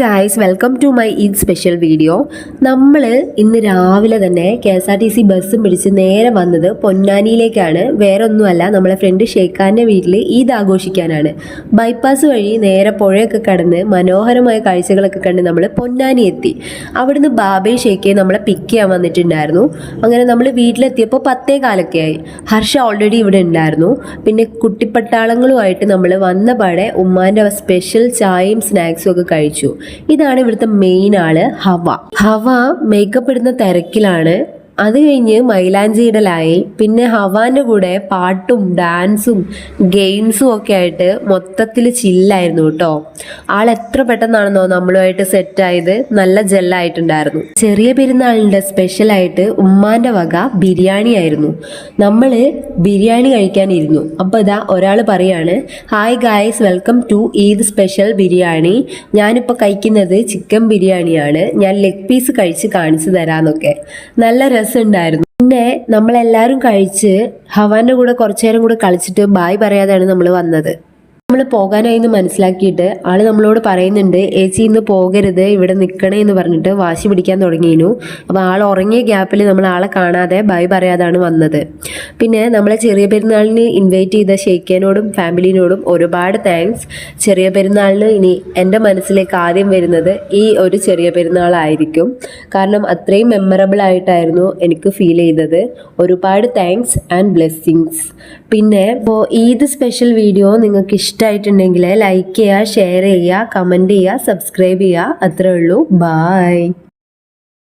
Guys, welcome to my Eid special video. നമ്മൾ ഇന്ന് രാവിലെ തന്നെ KSRTC ബസ്സും പിടിച്ച് നേരെ വന്നത് പൊന്നാനിയിലേക്കാണ്. വേറെ ഒന്നുമല്ല, നമ്മളെ ഫ്രണ്ട് ഷെയ്ഖാൻ്റെ വീട്ടിൽ ഈദ് ആഘോഷിക്കാനാണ്. ബൈപ്പാസ് വഴി നേരെ പുഴയൊക്കെ കടന്ന് മനോഹരമായ കാഴ്ചകളൊക്കെ കണ്ട് നമ്മൾ പൊന്നാനി എത്തി. അവിടുന്ന് ബാബേ ഷെയ്ഖെ നമ്മളെ പിക്ക് ചെയ്യാൻ വന്നിട്ടുണ്ടായിരുന്നു. അങ്ങനെ നമ്മൾ വീട്ടിലെത്തിയപ്പോൾ 10:15 ആയി. ഹർഷ ഓൾറെഡി ഇവിടെ ഉണ്ടായിരുന്നു. പിന്നെ കുട്ടിപ്പട്ടാളങ്ങളുമായിട്ട് നമ്മൾ വന്ന പാടെ ഉമ്മാൻ്റെ സ്പെഷ്യൽ ചായയും സ്നാക്സും ഒക്കെ കഴിച്ചു. ഇതാണ് ഇവിടുത്തെ മെയിൻ ആള് ഹവ മേക്കപ്പ് ഇടുന്ന തിരക്കിലാണ്. അത് കഴിഞ്ഞ് മൈലാഞ്ചി ഇടലായി. പിന്നെ ഹവാന്റെ കൂടെ പാട്ടും ഡാൻസും ഗെയിംസും ഒക്കെ ആയിട്ട് മൊത്തത്തിൽ ചില്ലായിരുന്നു കേട്ടോ. ആൾ എത്ര പെട്ടെന്നാണെന്നോ നമ്മളുമായിട്ട് സെറ്റായത്. നല്ല ജെല്ലായിട്ടുണ്ടായിരുന്നു. ചെറിയ പെരുന്നാളിൻ്റെ സ്പെഷ്യലായിട്ട് ഉമ്മാന്റെ വക ബിരിയാണി ആയിരുന്നു. നമ്മൾ ബിരിയാണി കഴിക്കാനിരുന്നു. അപ്പോൾ ഇതാ ഒരാൾ പറയാണ്, hi guys, welcome to Eid special biryani. ഞാനിപ്പോൾ കഴിക്കുന്നത് ചിക്കൻ ബിരിയാണിയാണ്. ഞാൻ ലെഗ് പീസ് കഴിച്ച് കാണിച്ചു തരാമെന്നൊക്കെ. നല്ല രസമുണ്ടായിരുന്നു. പിന്നെ നമ്മളെല്ലാവരും കഴിച്ച് ഹവാന്റെ കൂടെ കുറച്ചു നേരം കൂടെ കളിച്ചിട്ട് ബായ് പറയാതെയാണ് നമ്മൾ വന്നത്. നമ്മൾ പോകാനായി എന്ന് മനസ്സിലാക്കിയിട്ട് ആള് നമ്മളോട് പറയുന്നുണ്ട്, ഏച്ചി ഇന്ന് പോകരുത്, ഇവിടെ നിൽക്കണേ എന്ന് പറഞ്ഞിട്ട് വാശി പിടിക്കാൻ തുടങ്ങിയിരുന്നു. അപ്പോൾ ആൾ ഉറങ്ങിയ ഗ്യാപ്പിൽ നമ്മൾ ആളെ കാണാതെ ബൈ പറയാതാണ് വന്നത്. പിന്നെ നമ്മളെ ചെറിയ പെരുന്നാളിന് ഇൻവൈറ്റ് ചെയ്ത ഷെയ്ഖേനോടും ഫാമിലിനോടും ഒരുപാട് താങ്ക്സ്. ചെറിയ പെരുന്നാളിന് ഇനി എൻ്റെ മനസ്സിലേക്ക് ആദ്യം വരുന്നത് ഈ ഒരു ചെറിയ പെരുന്നാളായിരിക്കും. കാരണം അത്രയും മെമ്മറബിൾ ആയിട്ടായിരുന്നു എനിക്ക് ഫീൽ ചെയ്തത്. ഒരുപാട് താങ്ക്സ് ആൻഡ് ബ്ലെസ്സിങ്സ്. പിന്നെ ഈദ് സ്പെഷ്യൽ വീഡിയോ നിങ്ങൾക്ക് ഇഷ്ടമായിട്ടുണ്ടെങ്കിൽ ലൈക്ക് ചെയ്യുക, ഷെയർ ചെയ്യുക, കമൻറ്റ് ചെയ്യുക, സബ്സ്ക്രൈബ് ചെയ്യുക. അത്രേ ഉള്ളൂ. ബായ്.